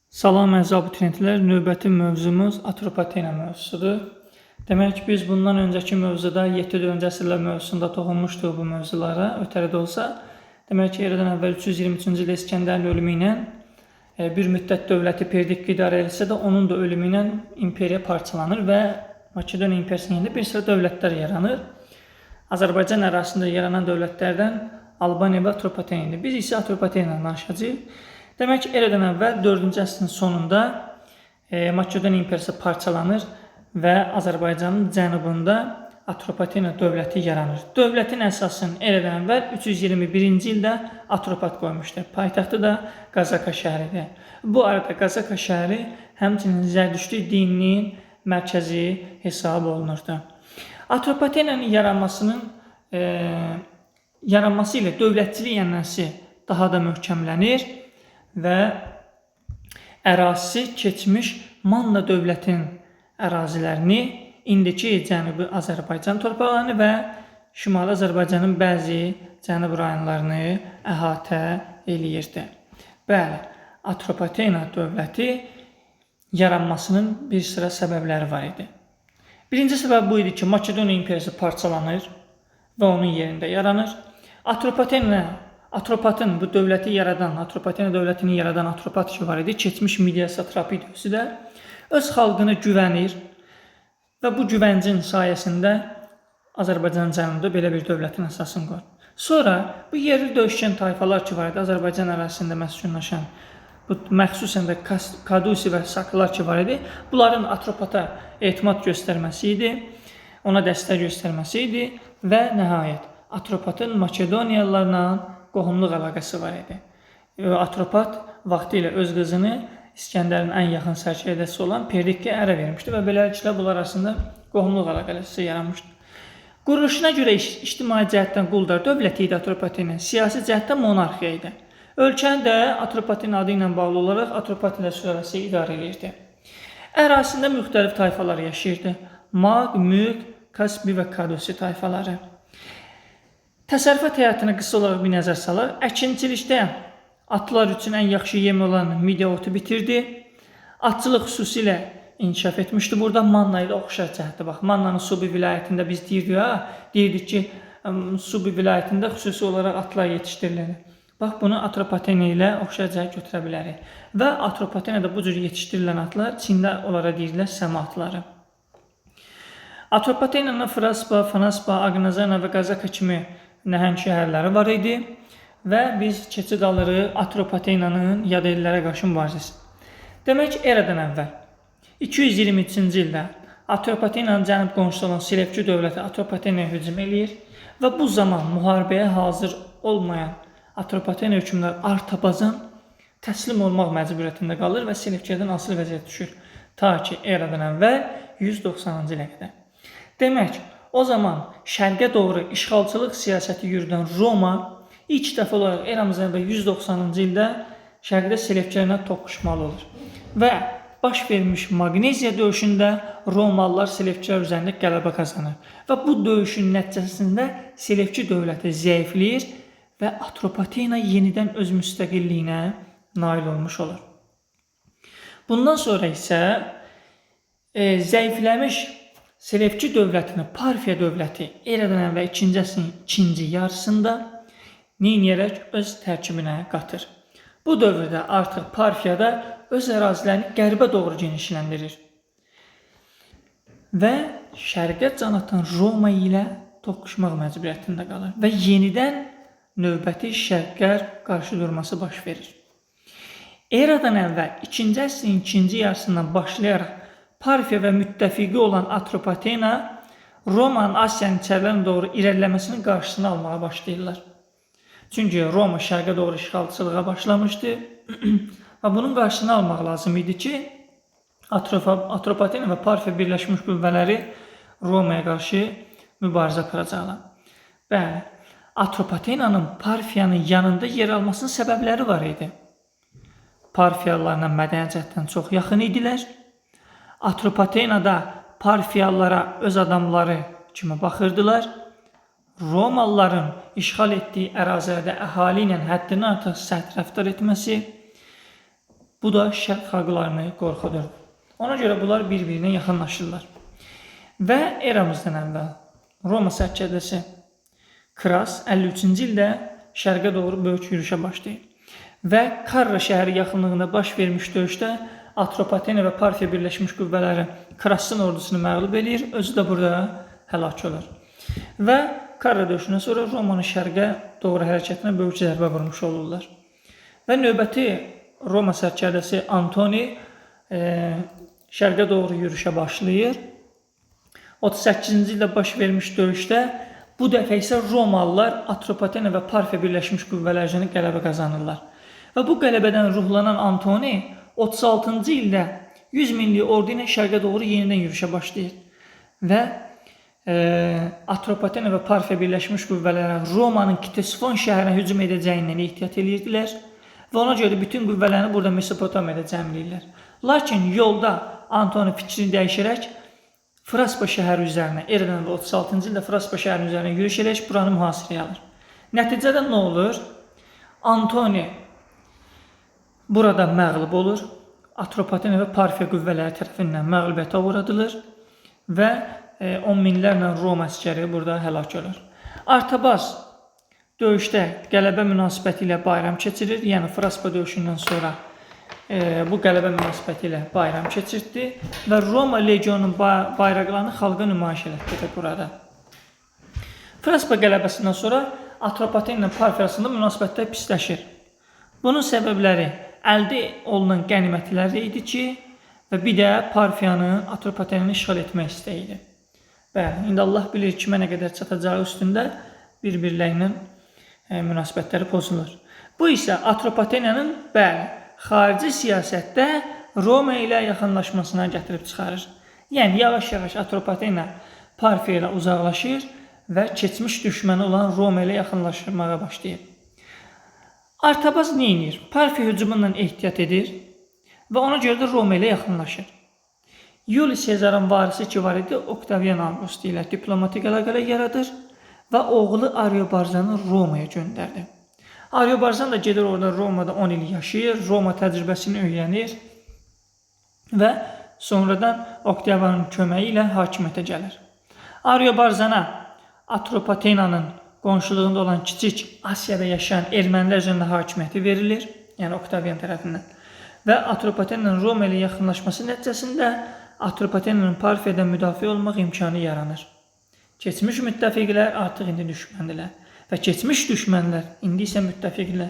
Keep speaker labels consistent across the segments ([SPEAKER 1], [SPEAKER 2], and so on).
[SPEAKER 1] Salam əziz abituriyentlər, növbəti mövzumuz Atropatena mövzusudur. Demək ki, biz bundan öncəki mövzuda 7-4-cü əsrlər mövzusunda toxunmuşduq bu mövzulara, ötəri də olsa. Demək ki, eradan əvvəl 323-cü ildə İskəndərin ölümü ilə bir müddət dövləti Perdik idarə edilsə də, onun da ölümü ilə imperiya parçalanır və Makedoniya imperiyasının bir sıra dövlətlər yaranır. Azərbaycan ərazisində yaranan dövlətlərdən Albaniya və Atropatena idi. Biz isə Atropatena danışacağıq. Demək ki, eradan əvvəl 4-cü əsrin sonunda Makedoniya imperiyası parçalanır və Azərbaycanın cənubunda Atropatena dövləti yaranır. Dövlətin əsasını eradan əvvəl 321-ci ildə Atropat qoymuşdur. Paytaxtı da Qazaka şəhəridir. Bu arada Qazaka şəhəri həmçinin Zərdüştlük dininin mərkəzi hesab olunurdu. Atropatenanın yaranması ilə dövlətçilik ənənəsi daha da möhkəmlənir və ərazisi keçmiş Manna dövlətinin ərazilərini, indiki Cənubi Azərbaycan torpaqlarını və Şimali Azərbaycanın bəzi cənub rayonlarını əhatə eləyirdi. Bəli, Atropatena dövləti yaranmasının bir sıra səbəbləri var idi. Birinci səbəb bu idi ki, Makedoniya imperiyası parçalanır və onun yerində yaranır. Atropatın bu dövləti yaradan, Atropatena dövlətini yaradan Atropat ki var idi, keçmiş Midiya satrapı idi özü də, öz xalqına güvənir və bu güvəncin sayəsində Azərbaycan cənubunda belə bir dövlətin əsasını qoyur. Sonra bu yerli döyüşkən tayfalar ki var idi, Azərbaycan ərazisində məskunlaşan, məxsusən də Kadusi və Saklar ki var idi, bunların Atropata etimad göstərməsi idi, ona dəstək göstərməsi idi və nəhayət Atropatın Makedoniyalılarla qohumluq əlaqəsi var idi. Atropat vaxtilə öz qızını İskəndərin ən yaxın sərkərdəsi olan Perdikkə ərə vermişdi və beləliklə bunlar arasında qohumluq əlaqəsi yaranmışdı. Quruluşuna görə ictimai cəhətdən quldar dövləti idi Atropatena, siyasi cəhətdən monarxiya idi. Ölkəni də Atropatena adı ilə bağlı olaraq Atropatena sülaləsi idarə edirdi. Ərazisində müxtəlif tayfalar yaşayırdı. Maq, Mülk, Kaspi və Kadusi tayfaları. Təsərrüfat həyatına qısa olaraq bir nəzər salır. Əkinçilikdə atlar üçün ən yaxşı yem olan midye otu bitirdi. Atçılıq xüsusilə inkişaf etmişdi. Burada Manna ilə oxşar cəhətdə bax. Mannanın Subi vilayətində biz deyirdik ki, Subi vilayətində xüsusi olaraq atlar yetişdirilir. Bax, bunu Atropatena ilə oxşar cəhət götürə bilərik. Və Atropatenada bu cür yetişdirilən atlar Çində onlara deyirlər səma atları. Atropatenanın Fraspa, Fanaspa, Agnazana və Qazaka kimi nəhəng şəhərləri var idi və biz keçid alırıq Atropatenanın yad ellərə qarşı mübarizəsi. Demək ki, eradan əvvəl 223-cü ildə Atropatenanın cənub qonşusu olan Selevki dövləti Atropatenaya hücum eləyir və bu zaman müharibəyə hazır olmayan Atropatena hökmdarı Artabazan təslim olmaq məcburiyyətində qalır və Selevkidən asılı vəziyyət düşür. Ta ki, eradan əvvəl 190-cı ilə qədər. Demək, o zaman şərqə doğru işğalçılıq siyasəti yürüdən Roma ilk dəfə olaraq eramızdan əvvəl 190-cı ildə şərqdə Selevkilərlə toqquşmalı olur. Və baş vermiş Magneziya döyüşündə Romalılar Selevkilər üzərində qələbə qazanır. Və bu döyüşün nəticəsində Selevki dövləti zəifləyir və Atropatena yenidən öz müstəqilliyinə nail olmuş olur. Bundan sonra isə zəifləmiş Selevki dövlətini Parfiya dövləti eradan əvvəl 2-ci əsrin ikinci yarısında neyniyərək öz tərkibinə qatır. Bu dövrdə artıq Parfiyada öz ərazilərini qərbə doğru genişləndirir və şərqə can atan Roma ilə toqquşmaq məcburiyyətində qalır və yenidən növbəti şərq-qərb qarşı durması baş verir. Eradan əvvəl 2-ci əsrin ikinci yarısından başlayaraq Parfiya və müttəfiqi olan Atropatena Romanın Asiyanın içərilərinə doğru irəliləməsinin qarşısını almağa başlayırlar. Çünki Roma şərqə doğru işğalçılığa başlamışdı və bunun qarşısını almaq lazım idi ki, Atropatena və Parfiya birləşmiş qüvvələri Romaya qarşı mübarizə aparacaqlar. Bəli, Atropatenanın Parfiyanın yanında yer almasının səbəbləri var idi. Parfiyalılarla mədəni cəhətdən çox yaxın idilər. Atropatenada Parfiyalılara öz adamları kimi baxırdılar. Romalıların işğal etdiyi ərazilərdə əhali ilə həddindən artıq sərt rəftar etməsi Bu da şərq xalqlarını qorxudur. Ona görə bunlar bir-birinə yaxınlaşırlar. Və eramızdan əvvəl Roma səccədəsi Kras 53-cü ildə şərqə doğru böyük yürüşə başlayır. Və Karra şəhəri yaxınlığında baş vermiş döyüşdə Atropatena və Parfiya birləşmiş qüvvələri Krasın ordusunu məğlub edir, özü də burada həlak olur. Və Karra döyüşündən sonra Romanın şərqə doğru hərəkətinə böyük zərbə vurmuş olurlar. Və növbəti Roma sərkərdəsi Antoni şərqə doğru yürüşə başlayır. 38-ci ildə baş vermiş döyüşdə bu dəfə isə Romalılar Atropatena və Parfiya birləşmiş qüvvələri qələbə qazanırlar. Və bu qələbədən ruhlanan Antoni 36-cı ildə 100 minlik ordu ilə şərqə doğru yenidən yürüşə başlayır. Və Atropatena və Parfiya birləşmiş qüvvələri Romanın Ktesifon şəhərinə hücum edəcəyindən ehtiyat edirdilər və ona görə bütün qüvvələrini burada Mesopotamiyada cəmləyirlər. Lakin yolda Antoni fikrini dəyişərək Fraspa şəhəri üzərinə, eradan 36-cı ildə Fraspa şəhərinin üzərinə yürüş edərək buranı mühasirəyə alır. Nəticədə nə olur? Antoni burada məğlub olur. Atropatena və Parfiya qüvvələri tərəfindən məğlubiyyətə uğradılır və 10 minlərlə Roma əsgəri burada həlak olur. Artabaz döyüşdə qələbə münasibəti ilə bayram keçirir. Yəni Fraspa döyüşündən sonra bu qələbə münasibəti ilə bayram keçirdi və Roma legionunun bayraqlarını xalqa nümayiş etdirdi burada. Fraspa qələbəsindən sonra Atropatena ilə Parfiya arasında münasibətlər pisləşir. Bunun səbəbləri əldə olunan qənimətlər idi ki, və bir də Parfiyanı Atropatenanı işğal etmək istəyirdi. Bəli, indi Allah bilir kimə nə qədər çatacağı üstündə bir-birlərinin münasibətləri pozulur. Bu isə Atropatenanın xarici siyasətdə Roma ilə yaxınlaşmasına gətirib çıxarır. Yəni, yavaş-yavaş Atropatena Parfiya ilə uzaqlaşır və keçmiş düşməni olan Roma ilə yaxınlaşmağa başlayır. Artabaz nə edir? Parfiya hücumundan ehtiyat edir və ona görə də Roma ilə yaxınlaşır. Yuli Sezarın varisi ki var idi, Oktavian Avqust ilə diplomatik əlaqələr yaradır və oğlu Ariobarzanı Romaya göndərdi. Ariobarzan da gedir orada Romada 10 il yaşayır, Roma təcrübəsini öyrənir və sonradan Oktavianın köməyi ilə hakimiyyətə gəlir. Ariobarzana Atropatenanın qonşuluğunda olan kiçik Asiyada yaşayan ermənilər üzərində hakimiyyəti verilir, yəni Oktavian tərəfindən. Və Atropatenanın Roma ilə yaxınlaşması nəticəsində Atropatenanın Parfiyadan müdafiə olmaq imkanı yaranır. Keçmiş müttəfiqlər artıq indi düşməndirlər və keçmiş düşmənlər indi isə müttəfiqlər.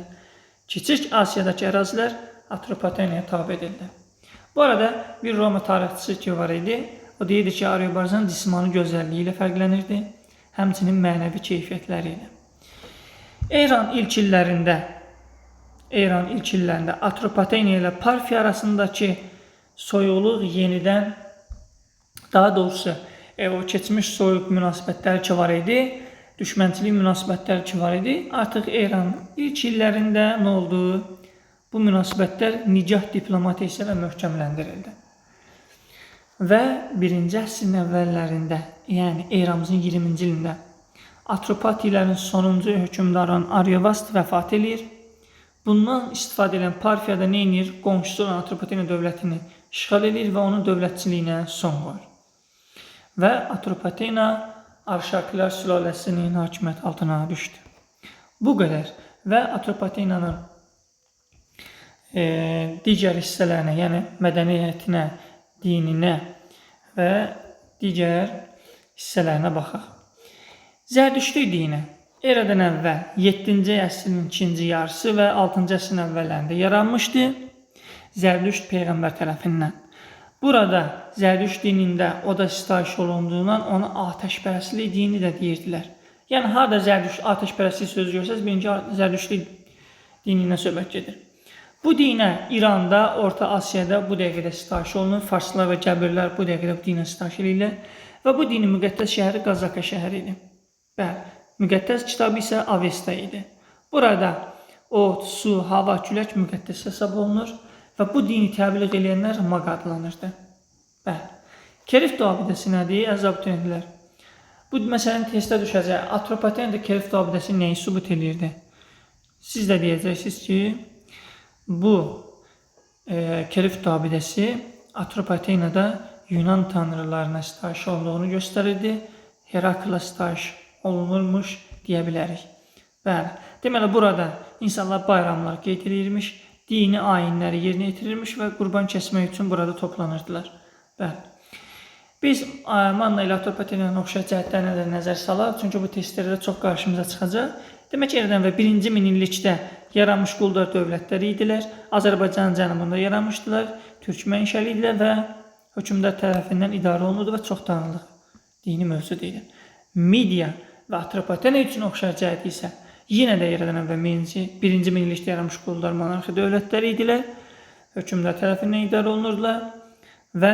[SPEAKER 1] Kiçik Asiyadakı ərazilər Atropatenaya tabe edildi. Bu arada bir Roma tarixçisi ki var idi, o deyirdi ki, Ariobarzan cismani gözəlliyi ilə fərqlənirdi, həmçinin mənəvi keyfiyyətləri ilə. İran ilk illərində Atropatena ilə Parfiya arasındakı soyuqluq yenidən, daha doğrusu o keçmiş soyuq münasibətləri ki var idi, düşmənçilik münasibətləri ki var idi, artıq İran ilk illərində nə oldu? Bu münasibətlər nicah diplomatiyası ilə möhkəmləndirildi. Və 1-ci əsrin əvvəllərində, yəni eramızın 20-ci ilində Atropatilərin sonuncu hökmdarı Ariovast vəfat edir. Bundan istifadə edən Parfiyada nə edir? Qonşusu olan Atropatena dövlətini işğal edir və onun dövlətçiliyinə son qoyur. Və Atropatena Arşakilər sülaləsinin hakimiyyət altına düşdü. Bu qədər və Atropatenanın digər hissələrinə, yəni mədəniyyətinə, dininə və digər hissələrinə baxaq. Zərdüştlük dini eradan əvvəl 7-ci əsrin ikinci yarısı və 6-cı əsrin əvvəllərində yaranmışdı Zərdüşt Peyğəmbər tərəfindən. Burada Zərdüşt dinində o da sitayiş olunduğundan ona atəşpərəstlik dini də deyirdilər. Yəni, harada Zərdüşt atəşpərəstlik sözü görsəz, birinci Zərdüştlük dinindən söhbət gedir. Bu dinə İranda, Orta Asiyada bu dəqiqədə sitayiş olunur. Farslar və Gəbirlər bu dəqiqədə bu dinə sitayiş edirlər. Və bu dinin müqəddəs şəhəri Qazaka şəhəri idi. Bəli, müqəddəs kitabı isə Avesta idi. Burada ot, su, hava, külək müqəddəs hesab olunur və bu dini təbliğ edənlər Mag adlanırdı. Bəli. Kerifto abidəsi nədir? Əziz abituriyentlər. Bu məsələnin testə düşəcək. Atropatenada Kerifto abidəsi nəyi sübut edirdi? Siz də deyəcəksiniz ki, bu Kerift abidəsi Atropatenada Yunan tanrılarına sitayiş olduğunu göstərirdi. Herakla sitayiş olunurmuş deyə bilərik. Bəli, deməli burada insanlar bayramlar qeyd edirmiş, dini ayinləri yerinə yetirilmiş və qurban kəsmək üçün burada toplanırdılar. Bəli. Biz Manna ilə Atropatenanın oxşar cəhətlərinə də nəzər salaq, çünki bu testlərdə çox qarşımıza çıxacaq. Demək ki, eradan və 1-ci minillikdə yaranmış quldar dövlətləri idilər. Azərbaycanın cənubunda yaranmışdılar, türk mənşəli idilər və hökmdar tərəfindən idarə olunurdu və çox tanrılıq dini mövcud idi. Midiya və Atropatena üçün oxşar cəhəti isə yenə də yaradan və 1-ci minillikdə yaranmış quldar monarxi dövlətləri idilər. Hökmdar tərəfindən idarə olunurdular və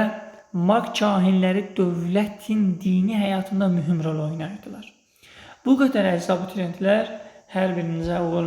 [SPEAKER 1] Maq kahinləri dövlətin dini həyatında mühüm rol oynayırdılar. Bu qədər əziz abituriyentlər, hər birinizə uğurlar.